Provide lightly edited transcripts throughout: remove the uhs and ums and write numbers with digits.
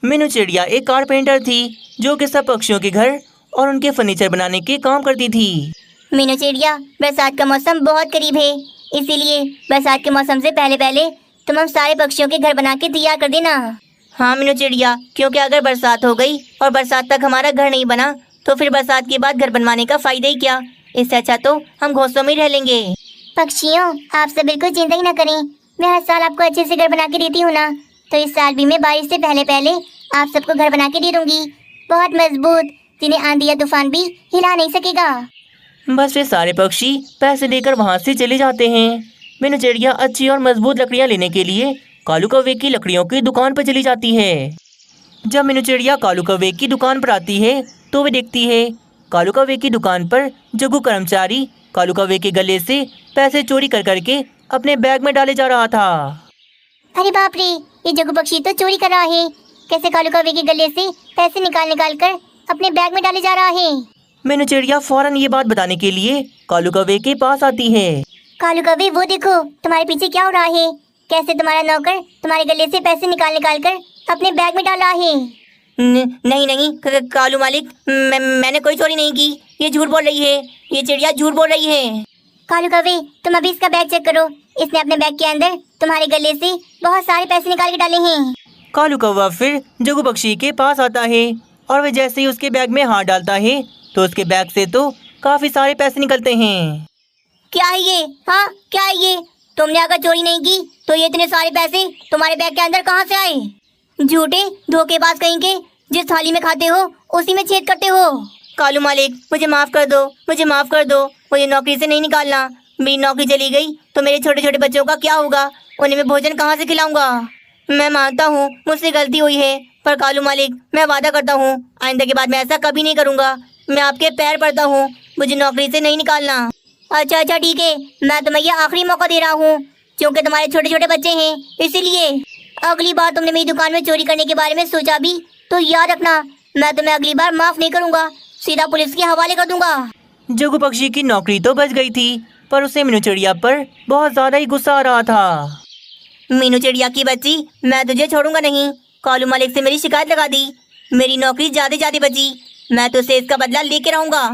मीनू चिड़िया एक कारपेंटर थी जो कि सब पक्षियों के घर और उनके फर्नीचर बनाने के काम करती थी। मीनू चिड़िया, बरसात का मौसम बहुत करीब है, इसीलिए बरसात के मौसम से पहले पहले तुम हम सारे पक्षियों के घर बना के तैयार कर देना। हाँ मीनू चिड़िया, क्योंकि अगर बरसात हो गई और बरसात तक हमारा घर नहीं बना तो फिर बरसात के बाद घर बनवाने का फायदा ही क्या। इससे अच्छा तो हम घोंसलों में रह लेंगे। पक्षियों, आप सब बिल्कुल चिंता ही न करें, मैं हर साल आपको अच्छे से घर बना के देती हूँ ना, तो इस साल भी मैं बारिश से पहले पहले आप सबको घर बना के दे दूंगी, बहुत मजबूत, जिन्हें आंधी या तूफान भी हिला नहीं सकेगा। बस वे सारे पक्षी पैसे देकर वहाँ से चले जाते हैं। मीनू चिड़िया अच्छी और मजबूत लकड़ियाँ लेने के लिए कालू कौवे की लकड़ियों की दुकान पर चली जाती है। जब मीनू चिड़िया कालू कौवे की दुकान पर आती है तो वे देखती है कालू कौवे की दुकान पर जग्गू कर्मचारी कालू कौवे के गले से पैसे चोरी कर करके अपने बैग में डाले जा रहा था। अरे बाप रे, ये जग्गू पक्षी तो चोरी कर रहा है। कैसे कालू कौवे के गले से पैसे निकाल निकाल कर अपने बैग में डाले जा रहा है। मीनू चिड़िया फौरन ये बात बताने के लिए कालू कौवे के पास आती है। कालू कौवे, वो देखो तुम्हारे पीछे क्या हो रहा है, कैसे तुम्हारा नौकर तुम्हारे गले से पैसे निकाल निकाल कर अपने बैग में डाल रहा है। नहीं नहीं कालू मालिक, मैंने कोई चोरी नहीं की, ये झूठ बोल रही है, ये चिड़िया झूठ बोल रही है। कालू कौवे, तुम अभी इसका बैग चेक करो, इसने अपने बैग के अंदर तुम्हारे गले से बहुत सारे पैसे निकाल के डाले हैं। कालू कौवा फिर जग्गू पक्षी के पास आता है और वे जैसे ही उसके बैग में हाथ डालता है तो उसके बैग से तो काफी सारे पैसे निकलते हैं। क्या है ये? हाँ क्या है ये? तुमने अगर चोरी नहीं की तो ये इतने सारे पैसे तुम्हारे बैग के अंदर कहाँ से आए? झूठे धोखेबाज कहीं के, जिस थाली में खाते हो उसी में छेद करते हो। कालू मालिक, मुझे माफ कर दो, मुझे माफ कर दो, मुझे नौकरी से नहीं निकालना। मेरी नौकरी चली गई तो मेरे छोटे छोटे बच्चों का क्या होगा, उन्हें मैं भोजन कहाँ से खिलाऊंगा। मैं मानता हूँ मुझसे गलती हुई है, पर कालू मालिक मैं वादा करता हूँ आइंदा के बाद मैं ऐसा कभी नहीं करूँगा। मैं आपके पैर पड़ता हूँ, मुझे नौकरी से नहीं निकालना। अच्छा अच्छा ठीक है, मैं तुम्हें ये आखिरी मौका दे रहा हूँ, क्योंकि तुम्हारे छोटे छोटे बच्चे हैं, इसीलिए अगली बार तुमने मेरी दुकान में चोरी करने के बारे में सोचा भी तो याद रखना, मैं तुम्हें अगली बार माफ नहीं करूँगा, सीधा पुलिस के हवाले कर दूंगा। जग्गू पक्षी की नौकरी तो बच गई थी, पर उसे मीनू चिड़िया पर बहुत ज्यादा ही गुस्सा आ रहा था। मीनू चिड़िया की बच्ची, मैं तुझे छोड़ूंगा नहीं, कालू मालिक से मेरी शिकायत लगा दी, मेरी नौकरी ज्यादा ज्यादा बची, मैं तुझसे इसका बदला लेके रहूंगा।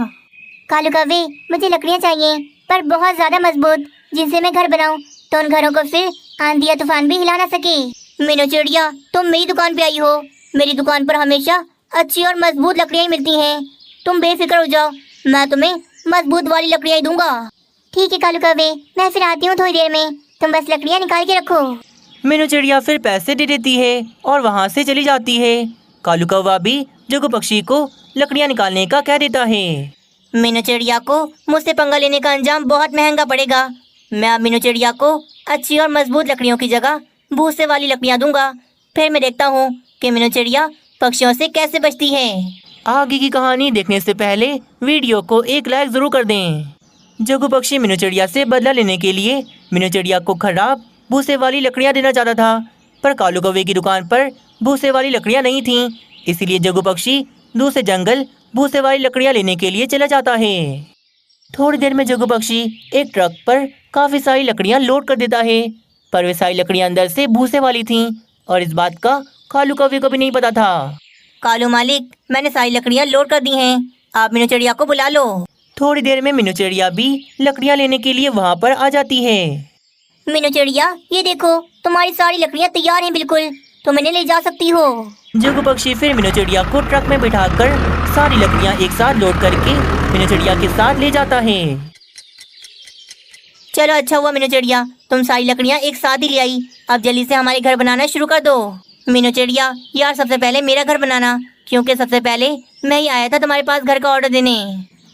कालू कौवे, मुझे लकड़ियाँ चाहिए, पर बहुत ज्यादा मजबूत, जिनसे मैं घर बनाऊं तो उन घरों को फिर आंधी या तूफान भी हिला ना सके। मीनू चिड़िया, तुम मेरी दुकान पे आई हो, मेरी दुकान पर हमेशा अच्छी और मजबूत लकड़ियाँ मिलती हैं, तुम बेफिक्र हो जाओ, मैं तुम्हें मजबूत वाली लकड़ियाँ ही दूंगा। ठीक है कालू कौवे, मैं फिर आती हूँ थोड़ी देर में, तुम बस लकड़ियाँ निकाल के रखो। मीनू चिड़िया फिर पैसे दे देती है और वहाँ से चली जाती है। कालू कौवा भी जग्गू पक्षी को लकड़ियाँ निकालने का कह देता है। मीनू चिड़िया को मुझसे पंगा लेने का अंजाम बहुत महंगा पड़ेगा। मैं अब मीनू चिड़िया को अच्छी और मजबूत लकड़ियों की जगह भूसे वाली लकड़ियाँ दूंगा, फिर मैं देखता हूँ कि मीनू चिड़िया पक्षियों से कैसे बचती है। आगे की कहानी देखने से पहले वीडियो को एक लाइक जरूर कर दें। जग्गू पक्षी मीनू चिड़िया से बदला लेने के लिए मीनू चिड़िया को खराब भूसे वाली लकड़ियाँ देना चाहता था, पर कालू कौवे की दुकान पर भूसे वाली लकड़ियाँ नहीं थीं, इसीलिए जग्गू पक्षी दूसरे जंगल भूसे वाली लकड़ियाँ लेने के लिए चला जाता है। थोड़ी देर में जग्गू पक्षी एक ट्रक पर काफ़ी सारी लकड़ियाँ लोड कर देता है, पर वे सारी लकड़ियाँ अंदर से भूसे वाली थीं और इस बात का कालू कौवे को भी नहीं पता था। कालू मालिक, मैंने सारी लकड़ियाँ लोड कर दी हैं, आप मीनू चिड़िया को बुला लो। थोड़ी देर में मीनू चिड़िया भी लकड़ियाँ लेने के लिए वहाँ पर आ जाती है। मीनू चिड़िया, ये देखो तुम्हारी सारी लकड़ियाँ तैयार हैं, बिल्कुल तुम इन्हें ले जा सकती हो। जग्गू पक्षी फिर मीनू चिड़िया को ट्रक में बिठाकर सारी लकड़ियाँ एक साथ लोड करके मीनू चिड़िया के साथ ले जाता है। चलो अच्छा हुआ मीनू चिड़िया, तुम सारी लकड़ियाँ एक साथ ही ले आई, अब जल्दी से हमारे घर बनाना शुरू कर दो। मीनू चिड़िया, यार सबसे पहले मेरा घर बनाना, क्योंकि सबसे पहले मैं ही आया था तुम्हारे पास घर का ऑर्डर देने।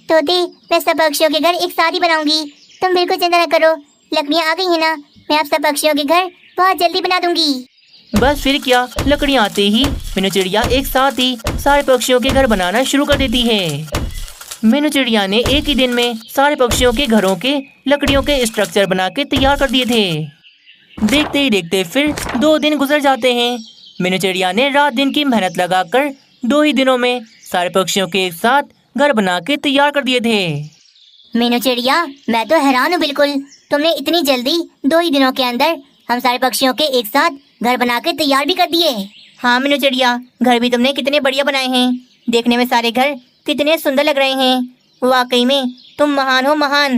तोते, मैं सब पक्षियों के घर एक साथ ही बनाऊंगी, तुम बिल्कुल चिंता न करो, लकड़ियाँ आ गई है ना, मैं आप सब पक्षियों के घर बहुत जल्दी बना दूंगी। बस फिर क्या, लकड़ियाँ आते ही मीनू चिड़िया एक साथ ही सारे पक्षियों के घर बनाना शुरू कर देती है। मीनू चिड़िया ने एक ही दिन में सारे पक्षियों के घरों के लकड़ियों के स्ट्रक्चर बना के तैयार कर दिए थे। देखते ही देखते फिर 2 दिन गुजर जाते हैं। मीनू चिड़िया ने रात दिन की मेहनत लगाकर 2 ही दिनों में सारे पक्षियों के एक साथ घर बना के तैयार कर दिए थे। मीनू चिड़िया, मैं तो हैरान हूँ बिल्कुल, तुमने इतनी जल्दी 2 ही दिनों के अंदर हम सारे पक्षियों के एक साथ घर बना के तैयार भी कर दिए। हाँ मीनू चिड़िया, घर भी तुमने कितने बढ़िया बनाए हैं। देखने में सारे घर कितने सुंदर लग रहे हैं। वाकई में तुम महान हो, महान।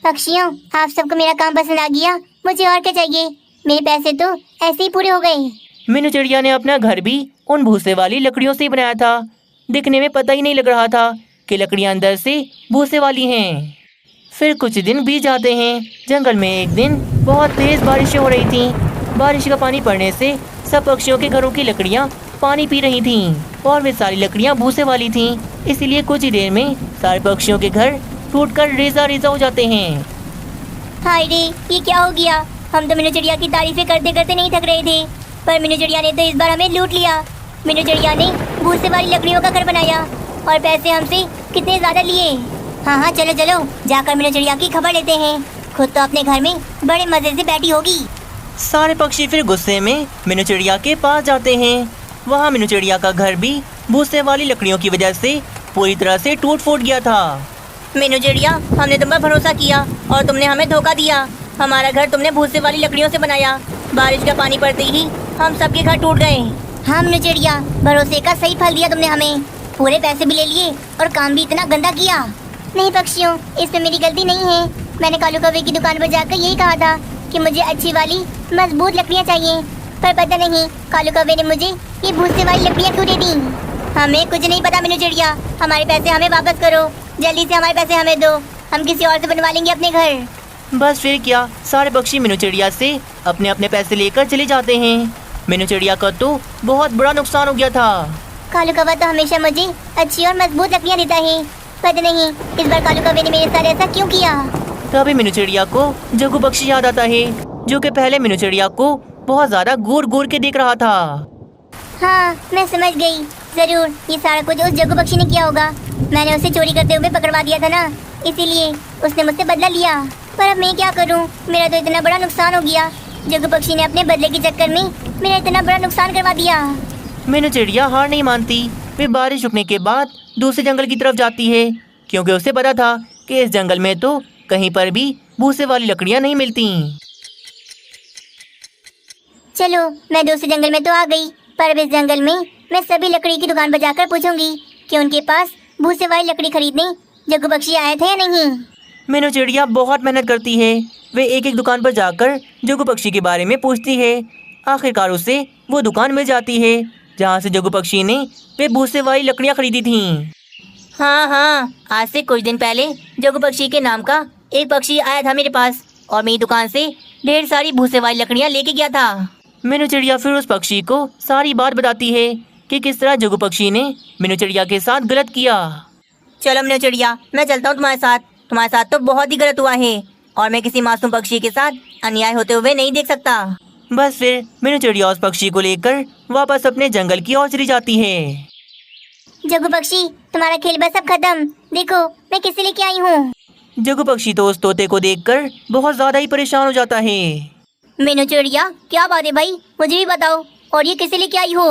पक्षियों, आप सबको मेरा काम पसंद आ गया। मुझे और क्या चाहिए? मेरे पैसे तो ऐसे ही पूरे हो गए। मीनू चिड़िया ने अपना घर भी उन भूसे वाली लकड़ियों से ही बनाया था। दिखने में पता ही नहीं लग रहा था कि लकड़ियां अंदर से भूसे वाली हैं। फिर कुछ दिन बीत जाते हैं। जंगल में एक दिन बहुत तेज बारिशें हो रही थीं। बारिश का पानी पड़ने से सब पक्षियों के घरों की लकड़ियां पानी पी रही थीं और वे सारी लकड़ियां भूसे वाली थीं। इसीलिए कुछ ही देर में सारे पक्षियों के घर टूटकर रेजा रेजा हो जाते हैं। हाय रे, ये क्या हो गया? हम तो मीनू चिड़िया की तारीफें करते करते नहीं थक रहे थे, पर मीनू चिड़िया ने तो इस बार हमें लूट लिया। मीनू चिड़िया ने भूसे वाली लकड़ियों का घर बनाया और पैसे हमसे कितने ज्यादा लिए। हाँ, चलो चलो जाकर मीनू चिड़िया की खबर लेते हैं। खुद तो अपने घर में बड़े मजे से बैठी होगी। सारे पक्षी फिर गुस्से में मीनू चिड़िया के पास जाते हैं। वहाँ मीनू चिड़िया का घर भी भूसे वाली लकड़ियों की वजह से पूरी तरह से टूट फूट गया था। मीनू चिड़िया, हमने तुम पर भरोसा किया और तुमने हमें धोखा दिया। हमारा घर तुमने भूसे वाली लकड़ियों से बनाया। बारिश का पानी पड़ते ही हम सबके घर टूट गए। हाँ मीनू चिड़िया, भरोसे का सही फल दिया तुमने हमें। पूरे पैसे भी ले लिए और काम भी इतना गंदा किया। नहीं पक्षियों, इसमें मेरी गलती नहीं है। मैंने कालू कौवे की दुकान पर जाकर यही कहा था कि मुझे अच्छी वाली मजबूत लकड़ियाँ चाहिए, पर पता नहीं कालू कौवे ने मुझे ये भूसे वाली लकड़ियाँ क्यों दे दी। हमें कुछ नहीं पता मीनू चिड़िया, हमारे पैसे हमें वापस करो। जल्दी से हमारे पैसे हमें दो, हम किसी और से बनवा लेंगे अपने घर। बस फिर क्या, सारे पक्षी मीनू चिड़िया से अपने अपने पैसे लेकर चले जाते हैं। मीनू चिड़िया का तो बहुत बड़ा नुकसान हो गया था। कालू कौवा तो हमेशा मुझे अच्छी और मजबूत लकड़ियाँ देता है, पता नहीं इस बार कालू कौवे ने मेरे साथ ऐसा क्यों किया। तभी मीनू चिड़िया को जग्गू पक्षी याद आता है, जो कि पहले मीनू चिड़िया को बहुत ज्यादा घूर घूर के देख रहा था। हाँ, मैं समझ गई। जरूर ये सारा कुछ उस जग्गू पक्षी ने किया होगा। मैंने उसे चोरी करते हुए पकड़वा दिया था ना, इसीलिए उसने मुझसे बदला लिया। पर अब मैं क्या करूँ, मेरा तो इतना बड़ा नुकसान हो गया। जग्गू पक्षी ने अपने बदले के चक्कर में मेरा इतना बड़ा नुकसान करवा दिया। मीनू चिड़िया हार नहीं मानती। वे बारिश रुकने के बाद दूसरे जंगल की तरफ जाती है, क्योंकि उसे पता था कि इस जंगल में तो कहीं पर भी भूसे वाली लकड़ियाँ नहीं मिलती। चलो, मैं दूसरे जंगल में तो आ गई, पर अब इस जंगल में मैं सभी लकड़ी की दुकान पर जाकर पूछूंगी कि उनके पास भूसे वाली लकड़ी खरीदने जग्गू पक्षी आए थे या नहीं। मीनू चिड़िया बहुत मेहनत करती है। वे एक एक दुकान पर जाकर जग्गू पक्षी के बारे में पूछती है। आखिरकार उसे वो दुकान मिल जाती है जहाँ से जग्गू पक्षी ने वे भूसे वाली लकड़ियाँ खरीदी थीं। हाँ, आज से कुछ दिन पहले जग्गू पक्षी के नाम का एक पक्षी आया था मेरे पास और मेरी दुकान से ढेर सारी भूसे वाली लकड़ियाँ लेके गया था। मीनू चिड़िया फिर उस पक्षी को सारी बात बताती है कि किस तरह जग्गू पक्षी ने मीनू चिड़िया के साथ गलत किया। चलो मीनू चिड़िया, मैं चलता हूँ तुम्हारे साथ। तुम्हारे साथ तो बहुत ही गलत हुआ है और मैं किसी मासूम पक्षी के साथ अन्याय होते हुए नहीं देख सकता। बस फिर मीनू चिड़िया उस पक्षी को लेकर वापस अपने जंगल की ओर चली जाती है। जग्गू पक्षी, तुम्हारा खेल बस अब खत्म। देखो मैं किसे लेके आई हूँ। जग्गू पक्षी तो उस तोते को देखकर बहुत ज्यादा ही परेशान हो जाता है। मीनू चिड़िया, क्या बात है भाई, मुझे भी बताओ, और ये किसे लेके आई हो?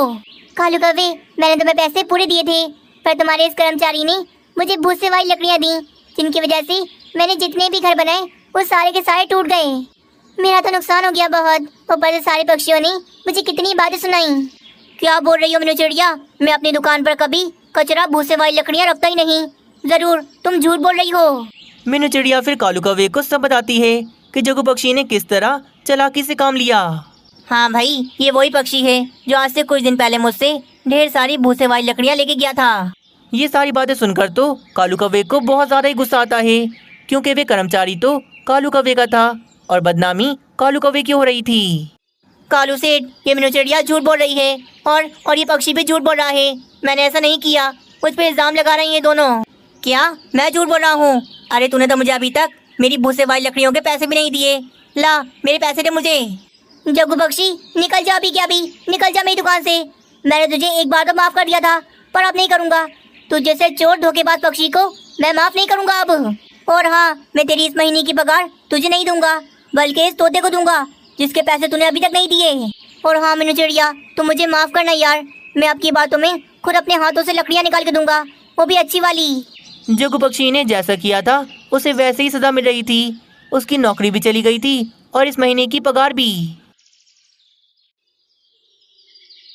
कालू कौवे, मैंने तुम्हें पैसे पूरे दिए थे, पर तुम्हारे इस कर्मचारी ने मुझे भूसे वाली लकड़ियाँ दी, जिनकी वजह से मैंने जितने भी घर बनाए वो सारे के सारे टूट गए। मेरा तो नुकसान हो गया बहुत। ऊपर से सारे पक्षियों ने मुझे कितनी बातें सुनाई। क्या बोल रही हो मीनू चिड़िया? मैं अपनी दुकान पर कभी कचरा भूसे वाली लकड़ियाँ रखता ही नहीं। जरूर तुम झूठ बोल रही हो। मीनू चिड़िया फिर कालू कौवे को सब बताती है कि जग्गू पक्षी ने किस तरह चालाकी से काम लिया। हाँ भाई, ये वही पक्षी है जो आज से कुछ दिन पहले मुझसे ढेर सारी भूसे वाली लकड़ियाँ लेके गया था। ये सारी बातें सुनकर तो कालू कौवे को बहुत ज्यादा ही गुस्सा आता है, क्योंकि वे कर्मचारी तो कालू कौवे का था और बदनामी कालू कौवे की हो रही थी। कालू सेठ, ये मीनू चिड़िया झूठ बोल रही है और ये पक्षी भी झूठ बोल रहा है। मैंने ऐसा नहीं किया। मुझ पे इल्जाम लगा रही हैं दोनों। क्या मैं झूठ बोल रहा हूँ? अरे तूने तो मुझे अभी तक मेरी भूसे वाली लकड़ियों के पैसे भी नहीं दिए। ला, मेरे पैसे दे मुझे। जग्गू पक्षी, निकल जा अभी, क्या भी निकल जा मेरी दुकान से। मैंने तुझे एक बार तो माफ कर दिया था, पर अब नहीं करूँगा। तुझ जैसे चोर धोखेबाज पक्षी को मैं माफ नहीं करूँगा अब। और हाँ, मैं तेरी इस महीने की पगार तुझे नहीं दूंगा, बल्कि इस तोते को दूंगा जिसके पैसे तूने अभी तक नहीं दिए। और हाँ मीनू चिड़िया, तुम मुझे माफ करना यार। मैं आपकी बातों में खुद अपने हाथों से लकड़ियाँ निकाल के दूंगा, वो भी अच्छी वाली। जग्गू पक्षी ने जैसा किया था उसे वैसे ही सजा मिल रही थी। उसकी नौकरी भी चली गई थी और इस महीने की पगार भी।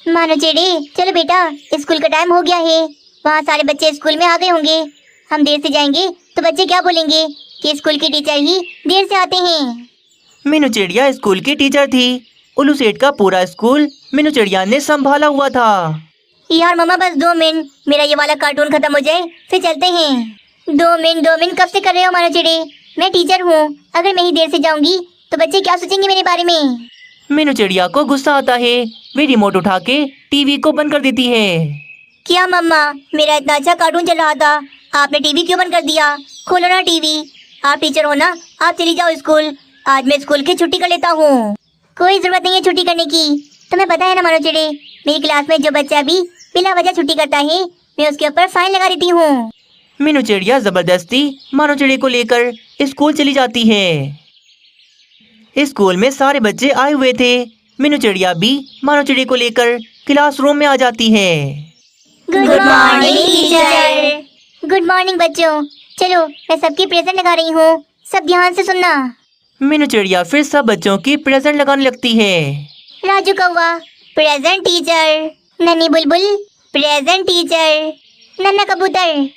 मानो चेड़े, चलो बेटा, स्कूल का टाइम हो गया है। वहाँ सारे बच्चे स्कूल में आ गए होंगे। हम देर से जाएंगे तो बच्चे क्या बोलेंगे कि स्कूल के टीचर ही देर से आते हैं। मीनू चिड़िया स्कूल की टीचर थी। उल्लू सेठ का पूरा स्कूल मीनू चिड़िया ने संभाला हुआ था। यार मम्मा, बस 2 मिनट, मेरा ये वाला कार्टून खत्म हो जाए फिर चलते हैं। 2 मिनट कब से कर रहे हो मानो चिड़े? मैं टीचर हूँ, अगर मैं ही देर से जाऊंगी तो बच्चे क्या सोचेंगे मेरे बारे में? मीनू चिड़िया को गुस्सा आता है। वे रिमोट उठा के टीवी को बंद कर देती है। क्या मम्मा, मेरा इतना अच्छा कार्टून चल रहा था, आपने टीवी क्यों बंद कर दिया? खोलो ना टीवी। आप टीचर हो ना, आप चली जाओ स्कूल। आज मैं स्कूल की छुट्टी कर लेता हूँ। कोई जरूरत नहीं है छुट्टी करने की। तुम्हें पता है ना मानो चिड़े, मेरी क्लास में जो बच्चा भी बिना वजह छुट्टी करता है, मैं उसके ऊपर फाइन लगा देती हूँ। मीनू चिड़िया जबरदस्ती मानो चिड़े को लेकर स्कूल चली जाती है। स्कूल में सारे बच्चे आए हुए थे। मीनू चिड़िया भी मानो चिड़े को लेकर क्लासरूम में आ जाती है। Good morning teacher. Good morning बच्चों। चलो, मैं सबकी प्रेजेंट लगा रही हूँ, सब ध्यान से सुनना। मीनू चिड़िया फिर सब बच्चों की प्रेजेंट लगाने लगती है। राजू कौवा प्रेजेंट टीचर, नन्ही बुलबुल प्रेजेंट टीचर, नन्हा कबूतर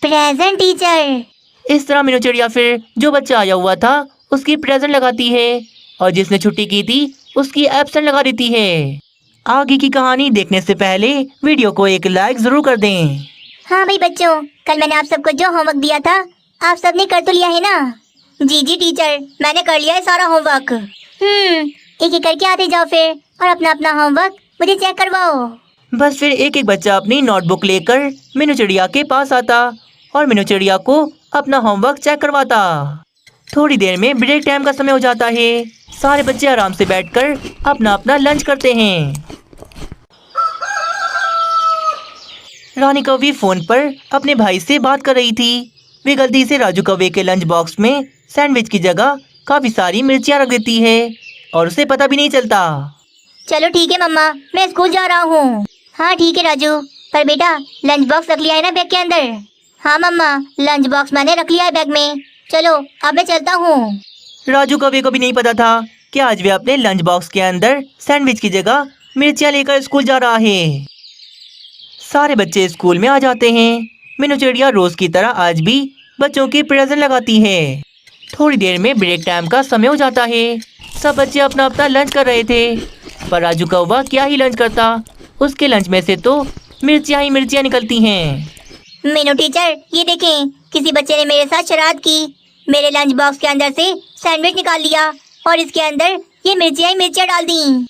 प्रेजेंट टीचर। इस तरह मीनू चिड़िया फिर जो बच्चा आया हुआ था उसकी प्रेजेंट लगाती है और जिसने छुट्टी की थी उसकी एब्सेंट लगा देती है। आगे की कहानी देखने से पहले वीडियो को एक लाइक जरूर कर दें। हाँ भाई बच्चों, कल मैंने आप सबको जो होमवर्क दिया था आप सबने कर तो लिया है ना? जी टीचर, मैंने कर लिया है सारा होमवर्क। एक एक करके आते जाओ फिर और अपना अपना होमवर्क मुझे चेक करवाओ। बस फिर एक एक बच्चा अपनी नोटबुक लेकर मीनू चिड़िया के पास आता और मीनू चिड़िया को अपना होमवर्क चेक करवाता। थोड़ी देर में ब्रेक टाइम का समय हो जाता है। सारे बच्चे आराम से बैठकर अपना अपना लंच करते हैं। रानी कौवी फोन पर अपने भाई से बात कर रही थी। वे गलती से राजू कौवे के लंच बॉक्स में सैंडविच की जगह काफी सारी मिर्चियाँ रख देती है और उसे पता भी नहीं चलता। चलो ठीक है मम्मा, मैं स्कूल जा रहा हूँ। हाँ ठीक है राजू, पर बेटा लंच बॉक्स रख लिया है ना बैग के अंदर? हाँ मम्मा, लंच बॉक्स मैंने रख लिया है बैग में। चलो अब मैं चलता हूँ। राजू कौवे को भी नहीं पता था कि आज वे अपने लंच बॉक्स के अंदर सैंडविच की जगह मिर्चियाँ लेकर स्कूल जा रहा है। सारे बच्चे स्कूल में आ जाते हैं। मीनू चिड़िया रोज की तरह आज भी बच्चों की प्रेजेंट लगाती है। थोड़ी देर में ब्रेक टाइम का समय हो जाता है। सब बच्चे अपना अपना लंच कर रहे थे, पर राजू कौवा क्या ही लंच करता, उसके लंच में से तो मिर्चियाँ ही मिर्चियाँ निकलती हैं। मीनू टीचर, ये देखें, किसी बच्चे ने मेरे साथ शरारत की। मेरे लंच बॉक्स के अंदर से सैंडविच निकाल लिया और इसके अंदर ये मिर्चियाँ ही मिर्चियाँ डाल दी।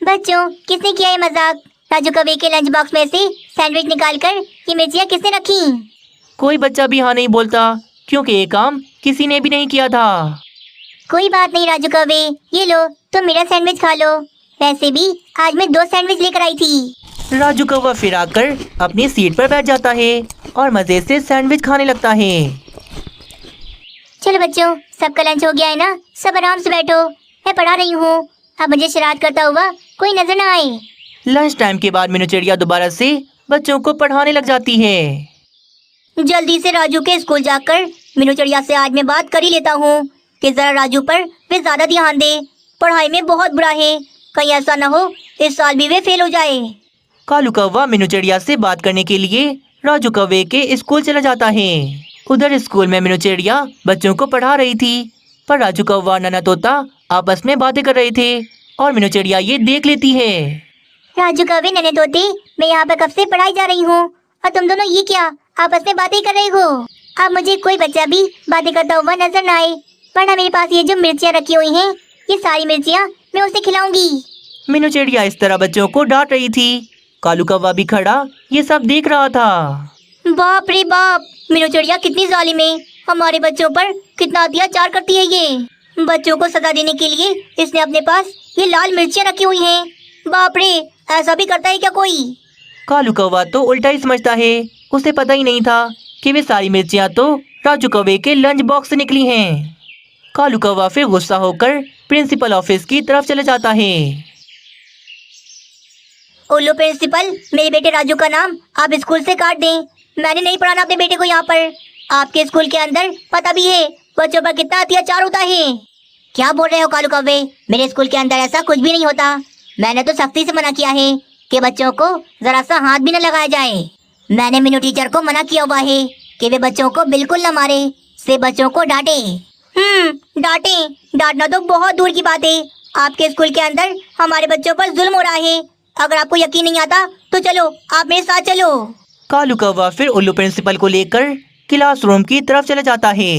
बच्चों, किसने किया है मजाक? राजू कौवे के लंच बॉक्स में से सैंडविच निकालकर ये मिर्चियाँ किसने रखी? कोई बच्चा भी हाँ नहीं बोलता क्योंकि ये काम किसी ने भी नहीं किया था। कोई बात नहीं राजू कौवे, ये लो, तुम मेरा सैंडविच खा लो। वैसे भी आज मैं 2 सैंडविच लेकर आई थी। राजू कौवा फिर आकर अपनी सीट पर बैठ जाता है और मजे से सैंडविच खाने लगता है। चलो बच्चों, सबका लंच हो गया है ना? सब आराम से बैठो, मैं पढ़ा रही हूँ। अब मुझे शरारत करता हुआ कोई नजर ना आए। लंच टाइम के बाद मीनू चिड़िया दोबारा से बच्चों को पढ़ाने लग जाती है। जल्दी से राजू के स्कूल जाकर मीनू चिड़िया से आज मैं बात कर ही लेता हूँ कि जरा राजू पर वे ज्यादा ध्यान दे। पढ़ाई में बहुत बुरा है, कहीं ऐसा ना हो इस साल भी वे फेल हो जाए। कालू कौवा मीनू चिड़िया से बात करने के लिए राजू कौवे के स्कूल चला जाता है। उधर स्कूल में मीनू चिड़िया बच्चों को पढ़ा रही थी, पर राजू कौवा और नन्हा तोता आपस में बातें कर रहे थे और मीनू चिड़िया ये देख लेती है। राजू कौवे, नन्हे तोते, मैं यहाँ पर कब से पढ़ाई जा रही हूँ और तुम दोनों ये क्या आपस में बातें कर रहे हो? अब मुझे कोई बच्चा भी बातें करता हुआ नजर ना आए, वरना मेरे पास ये जो मिर्चियाँ रखी हुई हैं, ये सारी मिर्चियाँ मैं उसे खिलाऊंगी। मीनू चिड़िया इस तरह बच्चों को डांट रही थी। कालू कौवा भी खड़ा ये सब देख रहा था। बाप रे बाप, मीनू चिड़िया कितनी जालिम है, हमारे बच्चों पर कितना अत्याचार करती है। ये बच्चों को सजा देने के लिए इसने अपने पास ये लाल मिर्चियाँ रखी हुई हैं। बाप रे, ऐसा भी करता है क्या कोई? कालू कौवा तो उल्टा ही समझता है, उसे पता ही नहीं था कि वे सारी मिर्चियाँ तो राजू कौवे के लंच बॉक्स से निकली हैं। कालू कौवा फिर गुस्सा होकर प्रिंसिपल ऑफिस की तरफ चले जाता है। उल्लू प्रिंसिपल, मेरे बेटे राजू का नाम आप स्कूल से काट दें। मैंने नहीं पढ़ाना अपने बेटे को यहाँ पर। आपके स्कूल के अंदर पता भी है बच्चों पर कितना अत्याचार होता है। क्या बोल रहे हो कालू कौवे? मेरे स्कूल के अंदर ऐसा कुछ भी नहीं होता। मैंने तो सख्ती से मना किया है कि बच्चों को जरा सा हाथ भी न लगाया जाए। मैंने मीनू टीचर को मना किया हुआ है कि वे बच्चों को बिल्कुल न मारे, से बच्चों को डांटे। डांटे? डांटना तो बहुत दूर की बात है। आपके स्कूल के अंदर हमारे बच्चों पर जुल्म हो रहा है। अगर आपको यकीन नहीं आता तो चलो, आप मेरे साथ चलो। कालू कौवा फिर उल्लू प्रिंसिपल को लेकर क्लासरूम की तरफ चला जाता है।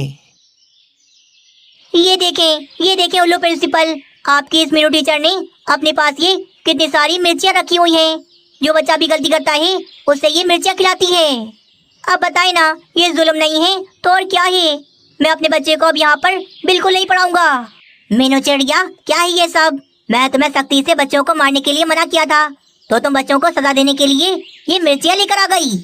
ये देखें उल्लू प्रिंसिपल, आपकी इस मीनू टीचर ने अपने पास ये कितनी सारी मिर्चियाँ रखी हुई हैं। जो बच्चा भी गलती करता है उसे ये मिर्चियाँ खिलाती है। अब बताए ना, ये जुल्म नहीं है तो और क्या है? मैं अपने बच्चे को अब यहाँ पर बिल्कुल नहीं पढ़ाऊंगा। मीनू चिड़िया, क्या है ये सब? मैं तुम्हें सख्ती से बच्चों को मारने के लिए मना किया था, तो तुम बच्चों को सजा देने के लिए ये मिर्चियाँ लेकर आ गई।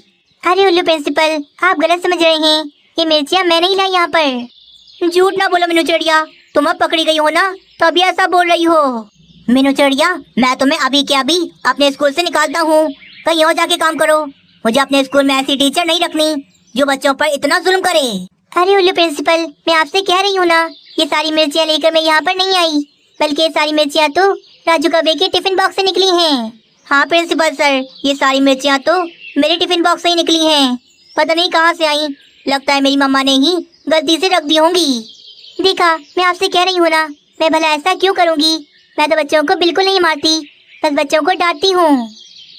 अरे उल्लू प्रिंसिपल, आप गलत समझ रहे हैं। ये मिर्चियाँ मैंने ही लाई यहाँ पर। झूठ ना बोलो मीनू चिड़िया, तुम अब पकड़ी गई हो ना, तभी ऐसा बोल रही हो। मीनू चिड़िया, मैं तुम्हें अभी के अभी अपने स्कूल से निकालता हूँ। कहीं और जाके काम करो। मुझे अपने स्कूल में ऐसी टीचर नहीं रखनी जो बच्चों पर इतना जुल्म करे। अरे उल्लू प्रिंसिपल, मैं आपसे कह रही हूँ ना, ये सारी मिर्चियाँ लेकर मैं यहाँ पर नहीं आई, बल्कि ये सारी मिर्चियाँ तो राजू कौवे के टिफिन बॉक्स से निकली हैं। हाँ प्रिंसिपल सर, ये सारी मिर्चियाँ तो मेरे टिफिन बॉक्स से ही निकली हैं। पता नहीं कहाँ से आई, लगता है मेरी मम्मा ने ही गलती से रख दी होंगी। देखा, मैं आपसे कह रही हूँ ना, मैं भला ऐसा क्यों करूँगी? मैं तो बच्चों को बिल्कुल नहीं मारती, बस बच्चों को डांटती हूँ।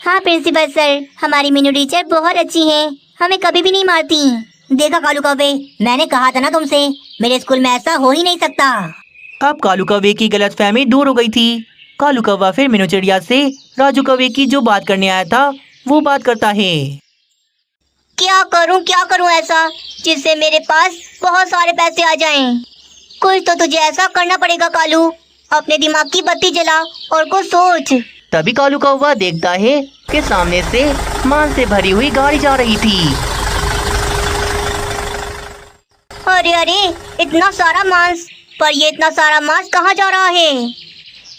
हाँ प्रिंसिपल सर, हमारी मीनू टीचर बहुत अच्छी हैं, हमें कभी भी नहीं मारती। देखा कालू कौवे, मैंने कहा था ना तुमसे, मेरे स्कूल में ऐसा हो ही नहीं सकता। अब कालू कौवे की गलतफहमी दूर हो गई थी। कालू कौवा फिर मीनू चिड़िया से राजू कौवे की जो बात करने आया था वो बात करता है। क्या करूं ऐसा जिससे मेरे पास बहुत सारे पैसे आ जाएं? कुछ तो तुझे ऐसा करना पड़ेगा कालू, अपने दिमाग की बत्ती जला और कुछ सोच। तभी कालू कौवा देखता है कि सामने से मांस से भरी हुई गाड़ी जा रही थी। अरे, इतना सारा मांस, पर ये इतना सारा मांस कहाँ जा रहा है?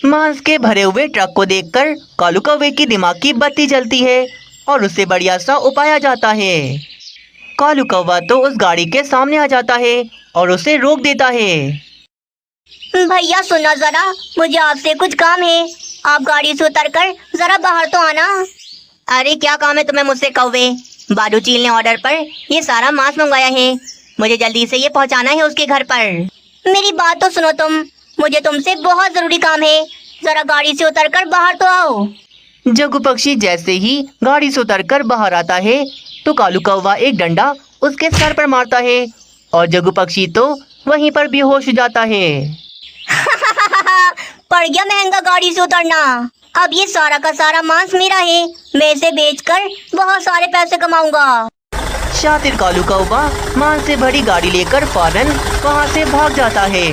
मांस के भरे हुए ट्रक को देखकर कालू कौवे की दिमाग की बत्ती जलती है और उससे बढ़िया सा उपाय आ जाता है। कालू कौवा तो उस गाड़ी के सामने आ जाता है और उसे रोक देता है। भैया सुनो जरा, मुझे आपसे कुछ काम है, आप गाड़ी से उतरकर जरा बाहर तो आना। अरे क्या काम है तुम्हें मुझसे कौवे? बालू चील ने ऑर्डर पर ये सारा मांस मंगवाया है, मुझे जल्दी से ये पहुंचाना है उसके घर पर। मेरी बात तो सुनो तुम, मुझे तुमसे बहुत जरूरी काम है, जरा गाड़ी से उतरकर बाहर तो आओ। जग्गू पक्षी जैसे ही गाड़ी से उतरकर बाहर आता है तो कालू कौवा एक डंडा उसके सर पर मारता है और जग्गू पक्षी तो वहीं पर बेहोश हो जाता है। पड़ गया महंगा गाड़ी से उतरना। अब ये सारा का सारा मांस मेरा है, मैं इसे बेचकर बहुत सारे पैसे कमाऊंगा। शातिर कालू कौवा मांस से भरी गाड़ी लेकर फौरन वहाँ से भाग जाता है।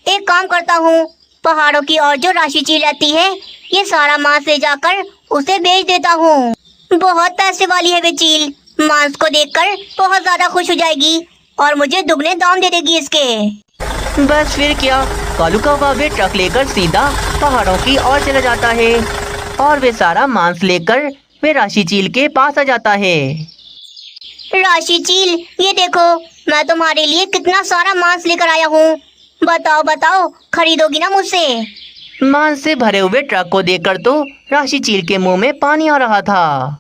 एक काम करता हूँ, पहाड़ों की और जो राशि चील रहती है, ये सारा मांस ले जाकर उसे बेच देता हूँ। बहुत पैसे वाली है वे चील, मांस को देखकर बहुत ज्यादा खुश हो जाएगी और मुझे दुगने दाम दे देगी इसके। बस फिर क्या, कालू कौवा वे ट्रक लेकर सीधा पहाड़ों की ओर चला जाता है और वे सारा मांस लेकर वे राशि चील के पास आ जाता है। राशि चील, ये देखो, मैं तुम्हारे लिए कितना सारा मांस लेकर आया हूँ। बताओ, खरीदोगी ना मुझसे? मांस से भरे हुए ट्रक को देखकर तो राशि चील के मुंह में पानी आ रहा था।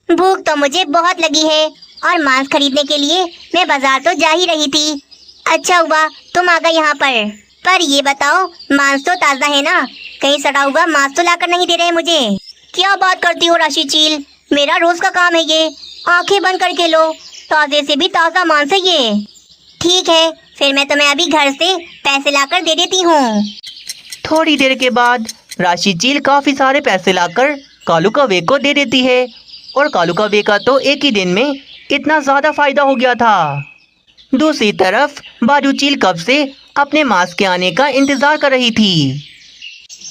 भूख तो मुझे बहुत लगी है और मांस खरीदने के लिए मैं बाजार तो जा ही रही थी। अच्छा हुआ तुम आ गए यहाँ पर ये बताओ, मांस तो ताज़ा है ना? कहीं सड़ा हुआ मांस तो लाकर नहीं दे रहे मुझे? क्या बात करती हो राशि चील, मेरा रोज का काम है ये, आंखें बंद करके लो, ताज़े से भी ताज़ा मांस है ये। ठीक है, फिर मैं तुम्हें अभी घर से पैसे लाकर दे देती हूँ। थोड़ी देर के बाद राशि चील काफी सारे पैसे लाकर कालू कौवे को दे देती है और कालू कौवे का तो एक ही दिन में इतना ज्यादा फायदा हो गया था। दूसरी तरफ बाजू चील कब से अपने मांस के आने का इंतजार कर रही थी।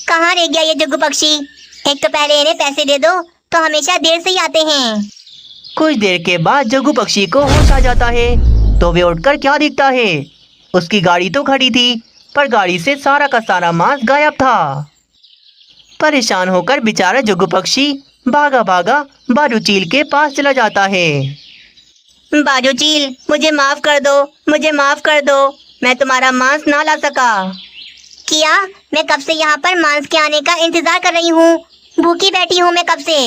कहाँ रह गया ये जग्गू पक्षी? एक तो पहले इन्हें पैसे दे दो तो हमेशा देर से ही आते हैं। कुछ देर के बाद जग्गू पक्षी को होश आ जाता है तो वे उठकर क्या दिखता है, उसकी गाड़ी तो खड़ी थी पर गाड़ी से सारा का सारा मांस गायब था। परेशान होकर बेचारा जग्गू पक्षी भागा बाजू चील के पास चला जाता है। बाजू चील, मुझे माफ कर दो, मैं तुम्हारा मांस ना ला सका। किया, मैं कब से यहाँ पर मांस के आने का इंतजार कर रही हूँ। भूखी बैठी हूँ मैं कब से।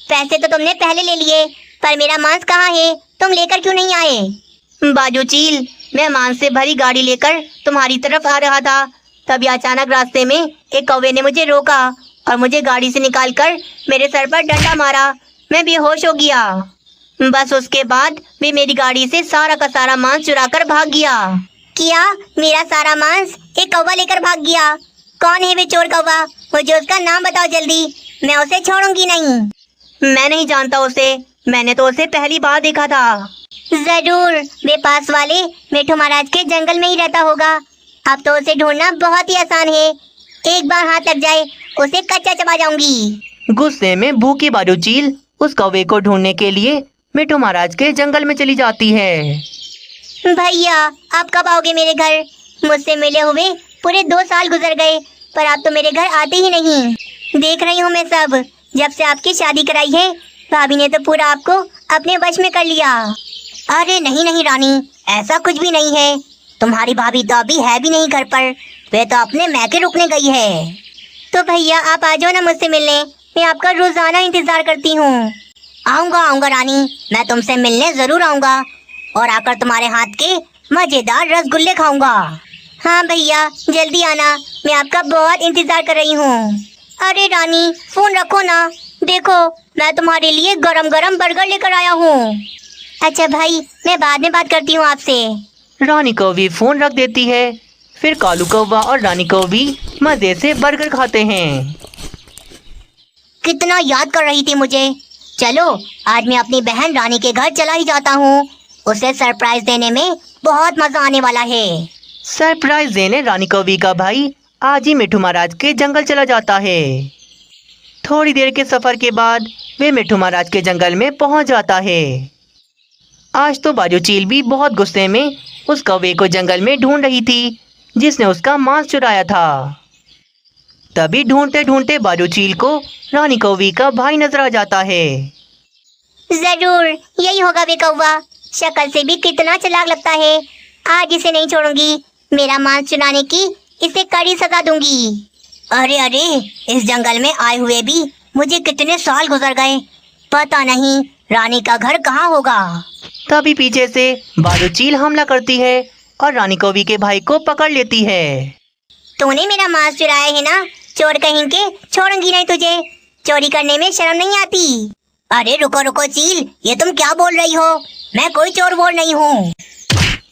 पैसे तो तुमने पहले ले लिए, पर मेरा मांस कहाँ है? तुम लेकर क्यों नहीं आए? बाजू चील, मैं मांस से भरी गाड़ी लेकर तुम्हारी तरफ आ रहा था, तभी अचानक रास्ते में एक कौवे ने मुझे रोका और मुझे गाड़ी से निकालकर मेरे सर पर डंडा मारा। मैं बेहोश हो गया। बस उसके बाद वे मेरी गाड़ी से सारा का सारा मांस चुरा कर भाग गया। किया, मेरा सारा मांस एक कौवा लेकर भाग गया। कौन है वे चोर कौवा? मुझे उसका नाम बताओ जल्दी, मैं उसे छोड़ूंगी नहीं। मैं नहीं जानता उसे, मैंने तो उसे पहली बार देखा था। जरूर वे पास वाले मेठू महाराज के जंगल में ही रहता होगा। अब तो उसे ढूंढना बहुत ही आसान है। एक बार हाथ लग जाए उसे कच्चा चबा जाऊंगी। गुस्से में भूखी बाजू चील उस कौवे को ढूंढने के लिए मिठू महाराज के जंगल में चली जाती है। भैया, आप कब आओगे मेरे घर? मुझसे मिले हुए पूरे 2 साल गुजर गए, पर आप तो मेरे घर आते ही नहीं। देख रही हूँ मैं सब। जब से आपकी शादी कराई है, भाभी ने तो पूरा आपको अपने वश में कर लिया। अरे नहीं नहीं रानी, ऐसा कुछ भी नहीं है। तुम्हारी भाभी तो अभी है भी नहीं घर पर, वे तो अपने मैके रुकने गई है। तो भैया आप आ जाओ ना मुझसे मिलने, मैं आपका रोजाना इंतजार करती हूँ। आऊँगा आऊँगा रानी, मैं तुमसे मिलने जरूर आऊँगा और आकर तुम्हारे हाथ के मजेदार रसगुल्ले खाऊंगा। हाँ भैया, जल्दी आना, मैं आपका बहुत इंतजार कर रही हूँ। अरे रानी, फोन रखो ना, देखो मैं तुम्हारे लिए गरम गरम बर्गर लेकर आया हूँ। अच्छा भाई, मैं बाद में बात करती हूँ आपसे। रानी कौवी फोन रख देती है। फिर कालू कौवा और रानी कौवी मजे से बर्गर खाते हैं। कितना याद कर रही थी मुझे। चलो आज मैं अपनी बहन रानी के घर चला ही जाता हूँ। उसे सरप्राइज देने में बहुत मजा आने वाला है। सरप्राइज देने रानी कौवी का भाई आज ही मिठू महाराज के जंगल चला जाता है। थोड़ी देर के सफर के बाद वे मिठू महाराज के जंगल में पहुंच जाता है। आज तो बाजू चील भी बहुत गुस्से में उस कौवे को जंगल में ढूंढ रही थी जिसने उसका मांस चुराया था। तभी ढूंढते ढूंढते बाजू चील को रानी कौवी का भाई नजर आ जाता है। जरूर यही होगा वे कौवा, शक्ल से भी कितना चालाक लगता है। आज इसे नहीं छोड़ूंगी, मेरा मांस चुराने की इसे कड़ी सजा दूंगी। अरे अरे, इस जंगल में आए हुए भी मुझे कितने साल गुजर गए, पता नहीं रानी का घर कहाँ होगा। तभी पीछे से बाजू चील हमला करती है और रानी कौवी के भाई को पकड़ लेती है। तूने मेरा मांस चुराया है ना, चोर कहीं के, छोड़ूंगी नहीं तुझे। चोरी करने में शर्म नहीं आती। अरे रुको रुको चील, ये तुम क्या बोल रही हो? मैं कोई चोर वोर नहीं हूँ।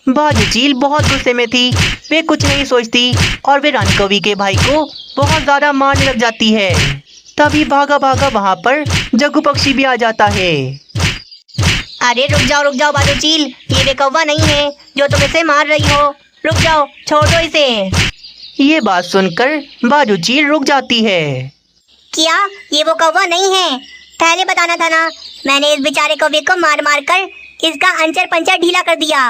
बाजू चील बहुत गुस्से में थी, वे कुछ नहीं सोचती और वे रानी कौवी के भाई को बहुत ज्यादा मारने लग जाती है। तभी भागा भागा वहाँ पर जग्गू पक्षी भी आ जाता है। अरे रुक जाओ बाजू चील, ये वे कौवा नहीं है जो तुम इसे मार रही हो। रुक जाओ, छोड़ दो इसे। ये बात सुनकर बाजू चील रुक जाती है। क्या ये वो कौवा नहीं है? पहले बताना था ना। मैंने इस बेचारे कौवे को मार मार कर इसका अंचर पंचर ढीला कर दिया।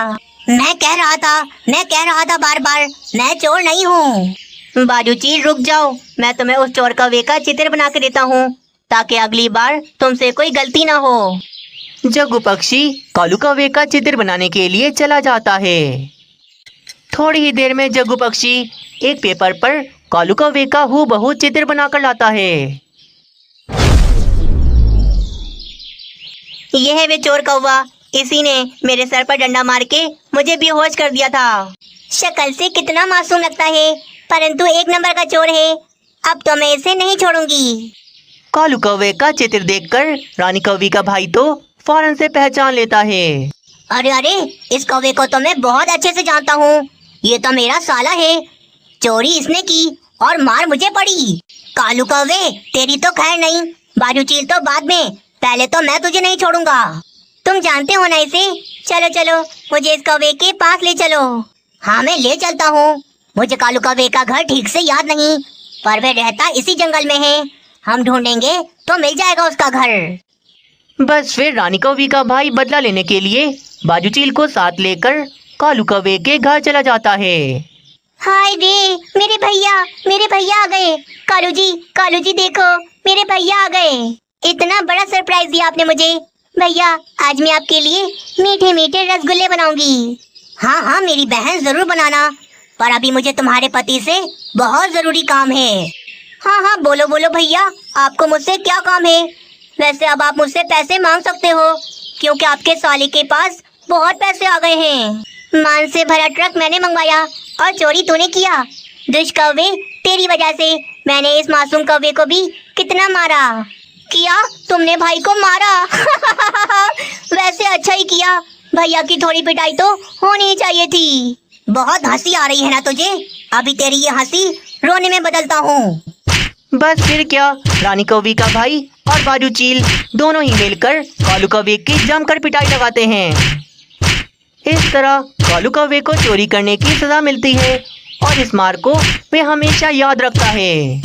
मैं कह रहा था बार बार, मैं चोर नहीं हूँ। बाजू चील रुक जाओ, मैं तुम्हें उस चोर कौवे का चित्र बना के देता हूँ ताकि अगली बार तुमसे कोई गलती ना हो। जग्गू पक्षी कालू कौवे का चित्र बनाने के लिए चला जाता है। थोड़ी ही देर में जग्गू पक्षी एक पेपर पर कालू कौवे का हूबहू चित्र बनाकर लाता है। यह है वे चोर कौवा, इसी ने मेरे सर पर डंडा मार के मुझे बेहोश कर दिया था। शक्ल से कितना मासूम लगता है, परंतु एक नंबर का चोर है। अब तो मैं इसे नहीं छोड़ूंगी। कालू कौवे का चित्र देखकर रानी कौवी का भाई तो फौरन से पहचान लेता है। अरे अरे, इस कौवे को तो मैं बहुत अच्छे से जानता हूँ। ये तो मेरा साला है। चोरी इसने की और मार मुझे पड़ी। कालू कौवे, तेरी तो खैर नहीं। बाजू चील तो बाद में, पहले तो मैं तुझे नहीं छोड़ूंगा। तुम जानते हो ना इसे। चलो चलो, मुझे इस कौवे के पास ले चलो। हाँ मैं ले चलता हूँ। मुझे कालू कौवे का घर ठीक से याद नहीं, पर वह रहता इसी जंगल में है। हम ढूंढेंगे तो मिल जाएगा उसका घर। बस फिर रानी कौवी का भाई बदला लेने के लिए बाजू चील को साथ लेकर कालू कौवे के घर चला जाता है। हाय रे, मेरे भैया आ गए। कालू जी देखो, मेरे भैया आ गए। इतना बड़ा सरप्राइज दिया आपने मुझे। भैया, आज मैं आपके लिए मीठे मीठे रसगुल्ले बनाऊंगी। हाँ हाँ मेरी बहन, जरूर बनाना। पर अभी मुझे तुम्हारे पति से बहुत जरूरी काम है। हाँ हाँ, बोलो बोलो भैया, आपको मुझसे क्या काम है? वैसे अब आप मुझसे पैसे मांग सकते हो, क्योंकि आपके साले के पास बहुत पैसे आ गए हैं। मान से भरा ट्रक मैंने मंगवाया और चोरी तूने किया। दुष्कौवे, तेरी वजह से मैंने इस मासूम कौवे को भी कितना मारा। किया? तुमने भाई को मारा? वैसे अच्छा ही किया, भैया की थोड़ी पिटाई तो होनी ही चाहिए थी। बहुत हंसी आ रही है ना तुझे? अभी तेरी ये हंसी रोने में बदलता हूँ। बस फिर क्या, रानी कौवे का भाई और बाजू चील दोनों ही मिलकर कालू कौवे की जमकर पिटाई लगाते हैं। इस तरह कालू कौवे को चोरी करने की सजा मिलती है और इस मार को वे हमेशा याद रखता है।